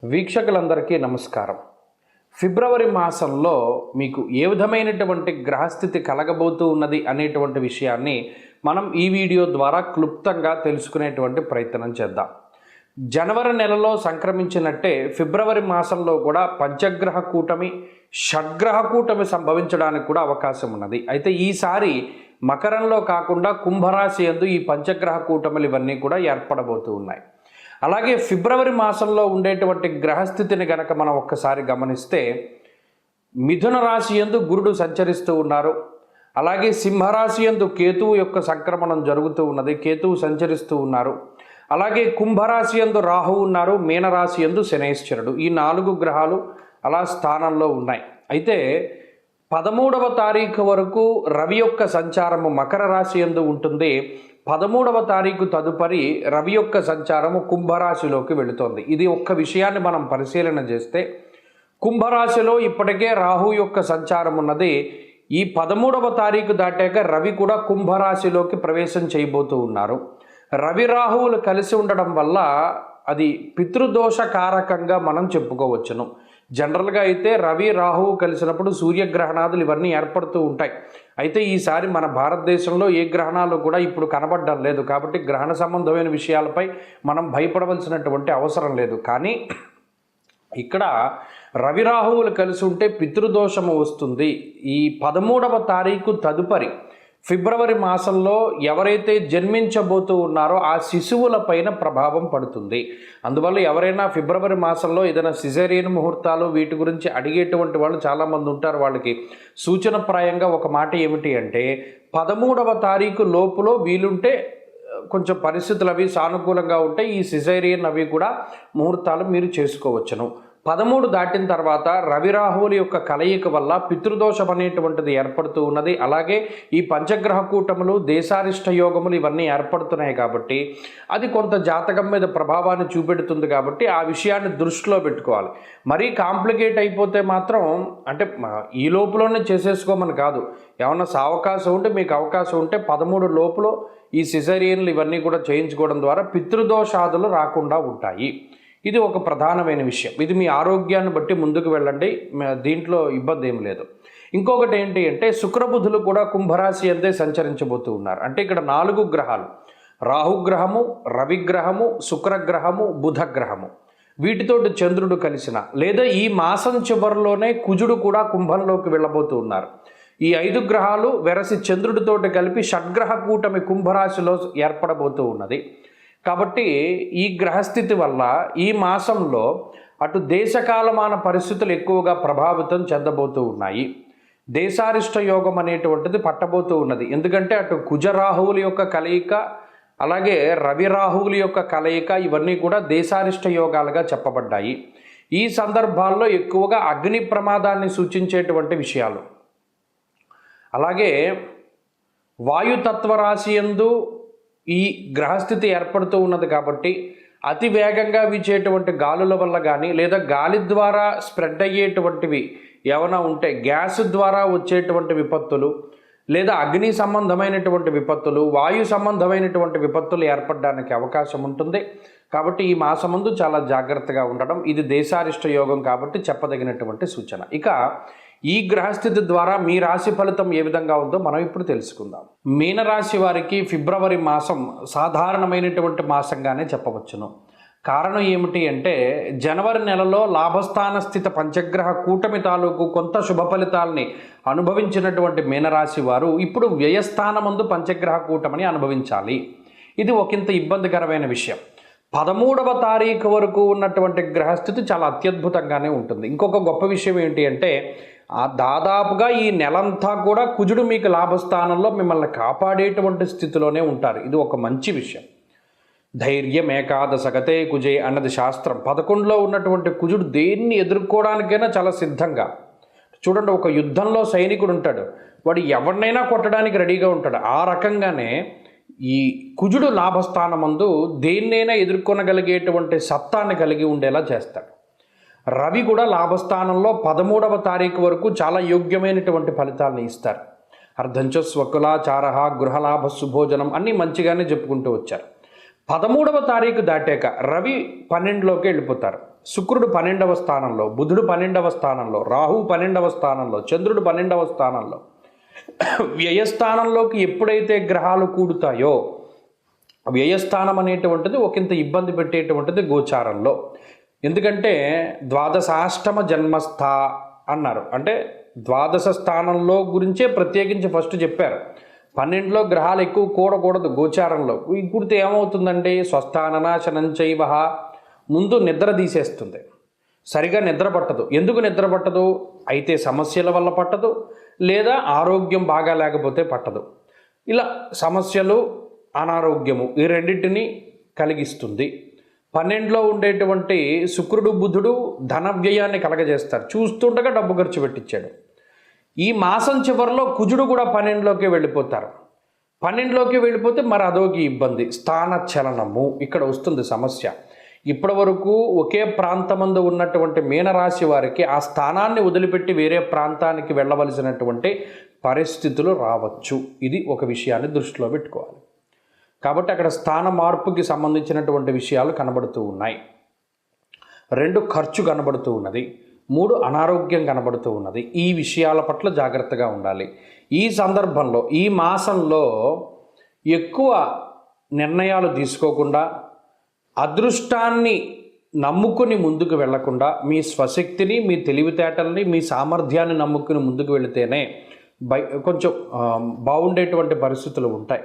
వీక్షకులందరికీ నమస్కారం. ఫిబ్రవరి మాసంలో మీకు ఏ విధమైనటువంటి గ్రహస్థితి కలగబోతూ ఉన్నది అనేటువంటి విషయాన్ని మనం ఈ వీడియో ద్వారా క్లుప్తంగా తెలుసుకునేటువంటి ప్రయత్నం చేద్దాం. జనవరి నెలలో సంక్రమించినట్టే ఫిబ్రవరి మాసంలో కూడా పంచగ్రహ కూటమి, షడ్గ్రహ కూటమి సంభవించడానికి కూడా అవకాశం ఉన్నది. అయితే ఈసారి మకరంలో కాకుండా కుంభరాశి యందు ఈ పంచగ్రహ కూటములు ఇవన్నీ కూడా ఏర్పడబోతూ ఉన్నాయి. అలాగే ఫిబ్రవరి మాసంలో ఉండేటువంటి గ్రహస్థితిని గనక మనం ఒక్కసారి గమనిస్తే మిథున రాశి యందు గురుడు సంచరిస్తూ ఉన్నారు. అలాగే సింహరాశి యందు కేతువు యొక్క సంక్రమణం జరుగుతూ ఉన్నది, కేతువు సంచరిస్తూ ఉన్నారు. అలాగే కుంభరాశి యందు రాహువు ఉన్నారు, మీనరాశి యందు శనైశ్వరుడు. ఈ 4 గ్రహాలు అలా స్థానంలో ఉన్నాయి. అయితే 13వ తారీఖు వరకు రవి యొక్క సంచారము మకర రాశి యందు ఉంటుంది. 13వ తారీఖు తదుపరి రవి యొక్క సంచారము కుంభరాశిలోకి వెళుతోంది. ఇది ఒక్క విషయాన్ని మనం పరిశీలన చేస్తే కుంభరాశిలో ఇప్పటికే రాహు యొక్క సంచారం ఉన్నది. ఈ 13వ తారీఖు దాటాక రవి కూడా కుంభరాశిలోకి ప్రవేశం చేయబోతూ ఉన్నారు. రవి రాహువులు కలిసి ఉండడం వల్ల అది పితృదోషకారకంగా మనం చెప్పుకోవచ్చును. జనరల్గా అయితే రవి రాహువు కలిసినప్పుడు సూర్యగ్రహణాదులు ఇవన్నీ ఏర్పడుతూ ఉంటాయి. అయితే ఈసారి మన భారతదేశంలో ఏ గ్రహణాలు కూడా ఇప్పుడు కనబడడం లేదు. కాబట్టి గ్రహణ సంబంధమైన విషయాలపై మనం భయపడవలసినటువంటి అవసరం లేదు. కానీ ఇక్కడ రవి రాహువులు కలిసి ఉంటే పితృదోషము వస్తుంది. ఈ 13వ తారీఖు తదుపరి ఫిబ్రవరి మాసంలో ఎవరైతే జన్మించబోతూ ఉన్నారో ఆ శిశువుల పైన ప్రభావం పడుతుంది. అందువల్ల ఎవరైనా ఫిబ్రవరి మాసంలో ఏదైనా సిజేరియన్ ముహూర్తాలు వీటి గురించి అడిగేటువంటి వాళ్ళు చాలామంది ఉంటారు. వాళ్ళకి సూచనప్రాయంగా ఒక మాట ఏమిటి అంటే 13వ తారీఖు లోపులో వీలుంటే కొంచెం పరిస్థితులు అవి సానుకూలంగా ఉంటే ఈ సిజేరియన్ అవి కూడా ముహూర్తాలు మీరు చేసుకోవచ్చును. 13 దాటిన తర్వాత రవి రాహువుల యొక్క కలయిక వల్ల పితృదోషం అనేటువంటిది ఏర్పడుతూ ఉన్నది. అలాగే ఈ పంచగ్రహ కూటములు, దేశారిష్ట యోగములు ఇవన్నీ ఏర్పడుతున్నాయి కాబట్టి అది కొంత జాతకం మీద ప్రభావాన్ని చూపెడుతుంది. కాబట్టి ఆ విషయాన్ని దృష్టిలో పెట్టుకోవాలి. మరీ కాంప్లికేట్ అయిపోతే మాత్రం అంటే ఈ లోపులోనే చేసేసుకోమని కాదు. ఏమన్నా అవకాశం ఉంటే మీకు అవకాశం ఉంటే 13 లోపులో ఈ సిజేరియన్లు ఇవన్నీ కూడా చేయించుకోవడం ద్వారా పితృదోషాదులు రాకుండా ఉంటాయి. ఇది ఒక ప్రధానమైన విషయం. ఇది మీ ఆరోగ్యాన్ని బట్టి ముందుకు వెళ్ళండి, దీంట్లో ఇబ్బంది ఏం లేదు. ఇంకొకటి ఏంటి అంటే శుక్రబుధులు కూడా కుంభరాశి అంతే సంచరించబోతూ ఉన్నారు. అంటే ఇక్కడ 4 గ్రహాలు, రాహుగ్రహము, రవిగ్రహము, శుక్రగ్రహము, బుధగ్రహము, వీటితోటి చంద్రుడు కలిసిన లేదా ఈ మాసం చివరిలోనే కుజుడు కూడా కుంభంలోకి వెళ్ళబోతూ ఉన్నారు. ఈ 5 గ్రహాలు వెరసి చంద్రుడితోటి కలిపి షడ్గ్రహ కూటమి కుంభరాశిలో ఏర్పడబోతూ ఉన్నది. కాబట్టి ఈ గ్రహస్థితి వల్ల ఈ మాసంలో అటు దేశకాలమాన పరిస్థితులు ఎక్కువగా ప్రభావితం చెందబోతూ ఉన్నాయి. దేశారిష్ట యోగం అనేటువంటిది పట్టబోతూ ఉన్నది. ఎందుకంటే అటు కుజరాహువుల యొక్క కలయిక, అలాగే రవి రాహువుల యొక్క కలయిక ఇవన్నీ కూడా దేశారిష్ట యోగాలుగా చెప్పబడ్డాయి. ఈ సందర్భాల్లో ఎక్కువగా అగ్ని ప్రమాదాన్ని సూచించేటువంటి విషయాలు, అలాగే వాయుతత్వ రాశి యందు ఈ గ్రహస్థితి ఏర్పడుతూ ఉన్నది. కాబట్టి అతి వేగంగా వీచేటువంటి గాలుల వల్ల కానీ లేదా గాలి ద్వారా స్ప్రెడ్ అయ్యేటువంటివి ఏమైనా ఉంటే గ్యాస్ ద్వారా వచ్చేటువంటి విపత్తులు లేదా అగ్ని సంబంధమైనటువంటి విపత్తులు, వాయు సంబంధమైనటువంటి విపత్తులు ఏర్పడడానికి అవకాశం ఉంటుంది. కాబట్టి ఈ మాసమందు చాలా జాగ్రత్తగా ఉండడం, ఇది దేశారిష్ట యోగం కాబట్టి చెప్పదగినటువంటి సూచన. ఇక ఈ గ్రహస్థితి ద్వారా మీ రాశి ఫలితం ఏ విధంగా ఉందో మనం ఇప్పుడు తెలుసుకుందాం. మీనరాశి వారికి ఫిబ్రవరి మాసం సాధారణమైనటువంటి మాసంగానే చెప్పవచ్చును. కారణం ఏమిటి అంటే జనవరి నెలలో లాభస్థాన స్థిత పంచగ్రహ కూటమి తాలూకు కొంత శుభ ఫలితాలని అనుభవించినటువంటి మీనరాశి వారు ఇప్పుడు వ్యయస్థానమందు పంచగ్రహ కూటమిని అనుభవించాలి. ఇది ఒకంత ఇబ్బందికరమైన విషయం. 13వ తారీఖు వరకు ఉన్నటువంటి గ్రహస్థితి చాలా అత్యద్భుతంగానే ఉంటుంది. ఇంకొక గొప్ప విషయం ఏంటి అంటే దాదాపుగా ఈ నెలంతా కూడా కుజుడు మీకు లాభస్థానంలో మిమ్మల్ని కాపాడేటువంటి స్థితిలోనే ఉంటారు. ఇది ఒక మంచి విషయం. ధైర్యం ఏకాదశగతే కుజే అన్నది శాస్త్రం. 11లో ఉన్నటువంటి కుజుడు దేన్ని ఎదుర్కోవడానికైనా చాలా సిద్ధంగా. చూడండి, ఒక యుద్ధంలో సైనికుడు ఉంటాడు, వాడు ఎవరినైనా కొట్టడానికి రెడీగా ఉంటాడు. ఆ రకంగానే ఈ కుజుడు లాభస్థానమందు దేన్నైనా ఎదుర్కొనగలిగేటువంటి సత్తాన్ని కలిగి ఉండేలా చేస్తాడు. రవి కూడా లాభస్థానంలో 13వ తారీఖు వరకు చాలా యోగ్యమైనటువంటి ఫలితాలను ఇస్తారు. అర్ధంచ స్వకులాచార, గృహలాభ, సుభోజనం అన్నీ మంచిగానే చెప్పుకుంటూ వచ్చారు. 13వ తారీఖు దాటాక రవి 12లోకి వెళ్ళిపోతారు. శుక్రుడు 12వ స్థానంలో, బుధుడు 12వ స్థానంలో, రాహు 12వ స్థానంలో, చంద్రుడు 12వ స్థానంలో, వ్యయస్థానంలోకి ఎప్పుడైతే గ్రహాలు కూడుతాయో వ్యయస్థానం అనేటువంటిది ఒకంత ఇబ్బంది పెట్టేటువంటిది గోచారంలో. ఎందుకంటే ద్వాదశాష్టమ జన్మస్థ అన్నారు, అంటే ద్వాదశ స్థానంలో గురించే ప్రత్యేకించి ఫస్ట్ చెప్పారు. 12లో గ్రహాలు ఎక్కువ కూడకూడదు గోచారంలో. కూడితే ఏమవుతుందండి, స్వస్థాననాశనం చైవ, ముందు నిద్ర తీసేస్తుంది, సరిగా నిద్ర పట్టదు. ఎందుకు నిద్ర పట్టదు? అయితే సమస్యల వల్ల పట్టదు, లేదా ఆరోగ్యం బాగా లేకపోతే పట్టదు. ఇలా సమస్యలు, అనారోగ్యము ఈ రెండింటిని కలిగిస్తుంది. 12లో ఉండేటువంటి శుక్రుడు బుధుడు ధన వ్యయాన్ని కలగజేస్తారు. చూస్తుండగా డబ్బు ఖర్చు పెట్టించాడు. ఈ మాసం చివరిలో కుజుడు కూడా 12లోకి వెళ్ళిపోతారు. 12లోకి వెళ్ళిపోతే మరి అదొక ఇబ్బంది, స్థాన చలనము ఇక్కడ వస్తుంది సమస్య. ఇప్పటి వరకు ఒకే ప్రాంతమందు ఉన్నటువంటి మీనరాశి వారికి ఆ స్థానాన్ని వదిలిపెట్టి వేరే ప్రాంతానికి వెళ్ళవలసినటువంటి పరిస్థితులు రావచ్చు. ఇది ఒక విషయాన్ని దృష్టిలో పెట్టుకోవాలి. కాబట్టి అక్కడ స్థాన మార్పుకి సంబంధించినటువంటి విషయాలు కనబడుతూ ఉన్నాయి. 2 ఖర్చు కనబడుతూ ఉన్నది, 3 అనారోగ్యం కనబడుతూ ఉన్నది. ఈ విషయాల పట్ల జాగ్రత్తగా ఉండాలి. ఈ సందర్భంలో ఈ మాసంలో ఎక్కువ నిర్ణయాలు తీసుకోకుండా, అదృష్టాన్ని నమ్ముకుని ముందుకు వెళ్లకుండా, మీ స్వశక్తిని, మీ తెలివితేటల్ని, మీ సామర్థ్యాన్ని నమ్ముకుని ముందుకు వెళితేనే కొంచెం బాగుండేటువంటి పరిస్థితులు ఉంటాయి.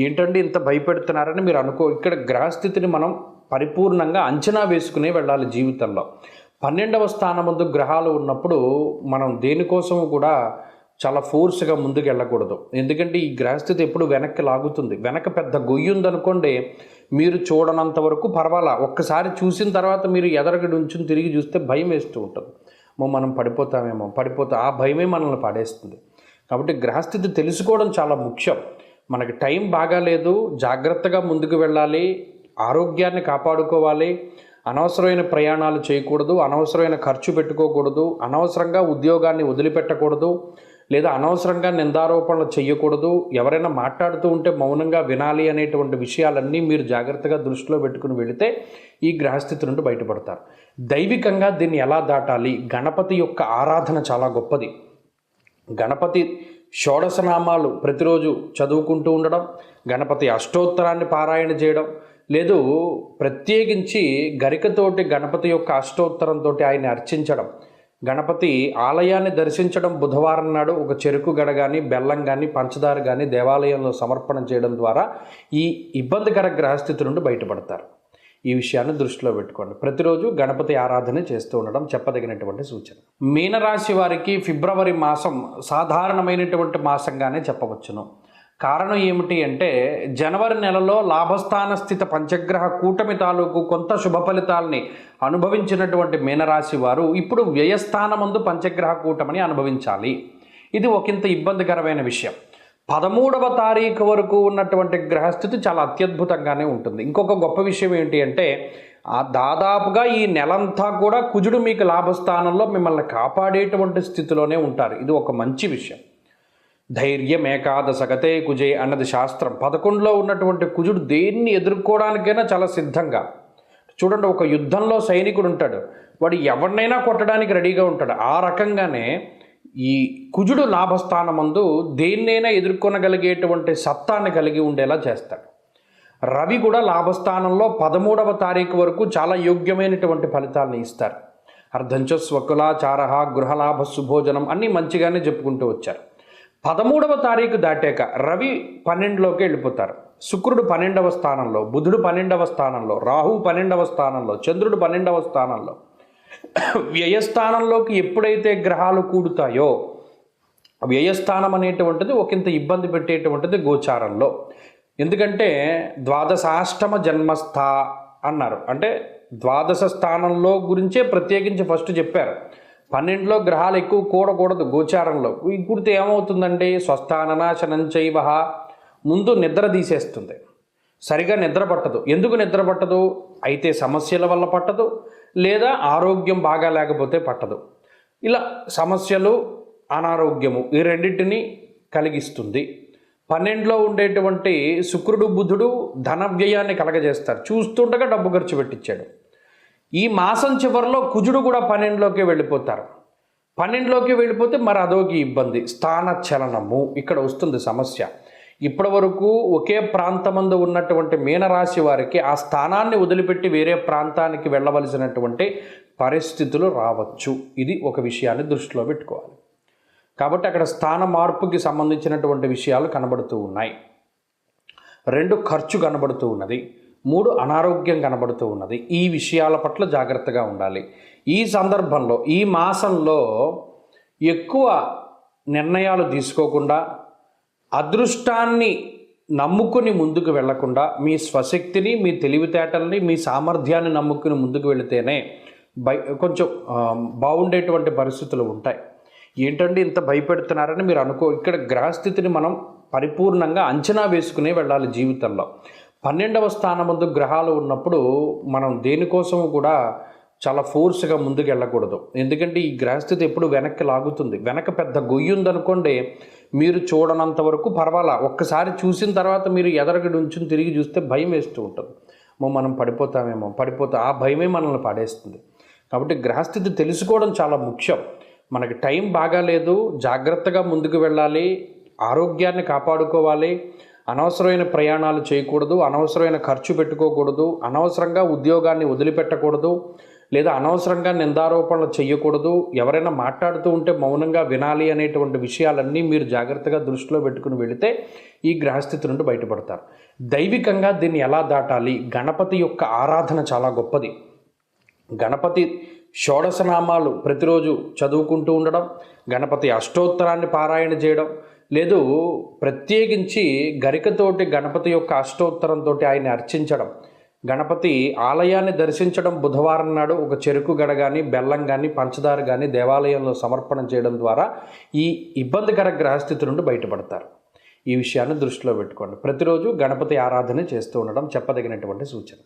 ఏంటంటే ఇంత భయపెడుతున్నారని మీరు ఇక్కడ గ్రహస్థితిని మనం పరిపూర్ణంగా అంచనా వేసుకునే వెళ్ళాలి జీవితంలో. 12వ స్థానమందు గ్రహాలు ఉన్నప్పుడు మనం దేనికోసం కూడా చాలా ఫోర్స్గా ముందుకు వెళ్ళకూడదు. ఎందుకంటే ఈ గ్రహస్థితి ఎప్పుడు వెనక్కి లాగుతుంది. వెనక పెద్ద గొయ్యి ఉందనుకోండి, మీరు చూడనంత వరకు పర్వాలా, ఒక్కసారి చూసిన తర్వాత మీరు ఎదరగడి ఉంచుని తిరిగి చూస్తే భయం వేస్తూ ఉంటుంది. మనం పడిపోతామేమో, ఆ భయమే మనల్ని పడేస్తుంది. కాబట్టి గ్రహస్థితి తెలుసుకోవడం చాలా ముఖ్యం. మనకి టైం బాగాలేదు, జాగ్రత్తగా ముందుకు వెళ్ళాలి, ఆరోగ్యాన్ని కాపాడుకోవాలి, అనవసరమైన ప్రయాణాలు చేయకూడదు, అనవసరమైన ఖర్చు పెట్టుకోకూడదు, అనవసరంగా ఉద్యోగాన్ని వదిలిపెట్టకూడదు, లేదా అనవసరంగా నిందారోపణలు చేయకూడదు. ఎవరైనా మాట్లాడుతూ ఉంటే మౌనంగా వినాలి అనేటువంటి విషయాలన్నీ మీరు జాగ్రత్తగా దృష్టిలో పెట్టుకుని వెళితే ఈ గ్రహస్థితి నుండి బయటపడతారు. దైవికంగా దీన్ని ఎలా దాటాలి? గణపతి యొక్క ఆరాధన చాలా గొప్పది. గణపతి షోడశనామాలు ప్రతిరోజు చదువుకుంటూ ఉండడం, గణపతి అష్టోత్తరాన్ని పారాయణ చేయడం, లేదు ప్రత్యేకించి గరికతోటి గణపతి యొక్క అష్టోత్తరంతో ఆయన్ని అర్చించడం, గణపతి ఆలయాన్ని దర్శించడం, బుధవారం నాడు ఒక చెరుకు గడ కానీ, బెల్లం కానీ, పంచదార కానీ దేవాలయంలో సమర్పణ చేయడం ద్వారా ఈ ఇబ్బందికర గ్రహస్థితి నుండి బయటపడతారు. ఈ విషయాన్ని దృష్టిలో పెట్టుకోండి. ప్రతిరోజు గణపతి ఆరాధన చేస్తూ ఉండడం చెప్పదగినటువంటి సూచన. మీనరాశి వారికి ఫిబ్రవరి మాసం సాధారణమైనటువంటి మాసంగానే చెప్పవచ్చును. కారణం ఏమిటి అంటే, జనవరి నెలలో లాభస్థాన స్థిత పంచగ్రహ కూటమి తాలూకు కొంత శుభ ఫలితాలని అనుభవించినటువంటి మీనరాశి వారు ఇప్పుడు వ్యయస్థానమందు పంచగ్రహ కూటమిని అనుభవించాలి. ఇది ఒకంత ఇబ్బందికరమైన విషయం. 13వ తారీఖు వరకు ఉన్నటువంటి గ్రహస్థితి చాలా అత్యద్భుతంగానే ఉంటుంది. ఇంకొక గొప్ప విషయం ఏంటి అంటే, దాదాపుగా ఈ నెలంతా కూడా కుజుడు మీకు లాభస్థానంలో మిమ్మల్ని కాపాడేటువంటి స్థితిలోనే ఉంటారు. ఇది ఒక మంచి విషయం. ధైర్యం ఏకాదశగతే కుజే అన్నది శాస్త్రం. 11లో ఉన్నటువంటి కుజుడు దేన్ని ఎదుర్కోవడానికైనా చాలా సిద్ధంగా. చూడండి, ఒక యుద్ధంలో సైనికుడు ఉంటాడు, వాడు ఎవరినైనా కొట్టడానికి రెడీగా ఉంటాడు. ఆ రకంగానే ఈ కుజుడు లాభస్థానమందు దేన్నైనా ఎదుర్కొనగలిగేటువంటి సత్తాన్ని కలిగి ఉండేలా చేస్తాడు. రవి కూడా లాభస్థానంలో 13వ తారీఖు వరకు చాలా యోగ్యమైనటువంటి ఫలితాలను ఇస్తారు. అర్ధంచ స్వకులాచార, గృహలాభ, సుభోజనం అన్నీ మంచిగానే చెప్పుకుంటూ వచ్చారు. 13వ తారీఖు దాటాక రవి 12లోకి వెళ్ళిపోతారు. శుక్రుడు 12వ స్థానంలో, బుధుడు 12వ స్థానంలో, రాహు 12వ స్థానంలో, చంద్రుడు 12వ స్థానంలో. వ్యయస్థానంలోకి ఎప్పుడైతే గ్రహాలు కూడుతాయో వ్యయస్థానం అనేటువంటిది ఒకంత ఇబ్బంది పెట్టేటువంటిది గోచారంలో. ఎందుకంటే ద్వాదశాష్టమ జన్మస్థ అన్నారు, అంటే ద్వాదశ స్థానంలో గురించే ప్రత్యేకించి ఫస్ట్ చెప్పారు. 12లో గ్రహాలు ఎక్కువ కూడకూడదు గోచారంలో. కూడితే ఏమవుతుందండి, స్వస్థాననాశనం చైవ, ముందు నిద్ర తీసేస్తుంది, సరిగా నిద్ర పట్టదు. ఎందుకు నిద్ర పట్టదు? అయితే సమస్యల వల్ల పట్టదు, లేదా ఆరోగ్యం బాగా లేకపోతే పట్టదు. ఇలా సమస్యలు, అనారోగ్యము ఈ రెండింటిని కలిగిస్తుంది. 12లో ఉండేటువంటి శుక్రుడు బుధుడు ధన వ్యయాన్ని కలగజేస్తారు. చూస్తుండగా డబ్బు ఖర్చు పెట్టించాడు. ఈ మాసం చివరిలో కుజుడు కూడా 12లోకి వెళ్ళిపోతారు. 12లోకి వెళ్ళిపోతే మరి అదొక ఇబ్బంది, స్థాన చలనము ఇక్కడ వస్తుంది సమస్య. ఇప్పటి వరకు ఒకే ప్రాంతమందు ఉన్నటువంటి మీనరాశి వారికి ఆ స్థానాన్ని వదిలిపెట్టి వేరే ప్రాంతానికి వెళ్ళవలసినటువంటి పరిస్థితులు రావచ్చు. ఇది ఒక విషయాన్ని దృష్టిలో పెట్టుకోవాలి. కాబట్టి అక్కడ స్థాన మార్పుకి సంబంధించినటువంటి విషయాలు కనబడుతూ ఉన్నాయి. 2 ఖర్చు కనబడుతూ ఉన్నది. 3 అనారోగ్యం కనబడుతూ ఉన్నది. ఈ విషయాల పట్ల జాగ్రత్తగా ఉండాలి. ఈ సందర్భంలో ఈ మాసంలో ఎక్కువ నిర్ణయాలు తీసుకోకుండా, అదృష్టాన్ని నమ్ముకుని ముందుకు వెళ్లకుండా, మీ స్వశక్తిని, మీ తెలివితేటల్ని, మీ సామర్థ్యాన్ని నమ్ముకుని ముందుకు వెళితేనే కొంచెం బాగుండేటువంటి పరిస్థితులు ఉంటాయి. ఏంటంటే ఇంత భయపెడుతున్నారని మీరు ఇక్కడ గ్రహస్థితిని మనం పరిపూర్ణంగా అంచనా వేసుకునే వెళ్ళాలి జీవితంలో. 12వ స్థానమందు గ్రహాలు ఉన్నప్పుడు మనం దేనికోసము కూడా చాలా ఫోర్స్గా ముందుకు వెళ్ళకూడదు. ఎందుకంటే ఈ గ్రహస్థితి ఎప్పుడు వెనక్కి లాగుతుంది. వెనక పెద్ద గొయ్యి ఉందనుకోండి, మీరు చూడనంత వరకు పర్వాలా, ఒక్కసారి చూసిన తర్వాత మీరు ఎదరగడి ఉంచుని తిరిగి చూస్తే భయం వేస్తూ ఉంటుంది. మనం పడిపోతామేమో, ఆ భయమే మనల్ని పడేస్తుంది. కాబట్టి గ్రహస్థితి తెలుసుకోవడం చాలా ముఖ్యం. మనకి టైం బాగాలేదు, జాగ్రత్తగా ముందుకు వెళ్ళాలి, ఆరోగ్యాన్ని కాపాడుకోవాలి, అనవసరమైన ప్రయాణాలు చేయకూడదు, అనవసరమైన ఖర్చు పెట్టుకోకూడదు, అనవసరంగా ఉద్యోగాన్ని వదిలిపెట్టకూడదు, లేదా అనవసరంగా నిందారోపణలు చేయకూడదు, ఎవరైనా మాట్లాడుతూ ఉంటే మౌనంగా వినాలి అనేటువంటి విషయాలన్నీ మీరు జాగ్రత్తగా దృష్టిలో పెట్టుకుని వెళితే ఈ గ్రహస్థితి నుండి బయటపడతారు. దైవికంగా దీన్ని ఎలా దాటాలి? గణపతి యొక్క ఆరాధన చాలా గొప్పది. గణపతి షోడశనామాలు ప్రతిరోజు చదువుకుంటూ ఉండడం, గణపతి అష్టోత్తరాన్ని పారాయణ చేయడం, లేదు ప్రత్యేకించి గరికతోటి గణపతి యొక్క అష్టోత్తరంతో ఆయన్ని అర్చించడం, గణపతి ఆలయాన్ని దర్శించడం, బుధవారం నాడు ఒక చెరుకు గడ కానీ, బెల్లం కానీ, పంచదార కానీ దేవాలయంలో సమర్పణం చేయడం ద్వారా ఈ ఇబ్బందికర గ్రహస్థితి నుండి బయటపడతారు. ఈ విషయాన్ని దృష్టిలో పెట్టుకోండి. ప్రతిరోజు గణపతి ఆరాధన చేస్తూ ఉండడం చెప్పదగినటువంటి సూచన.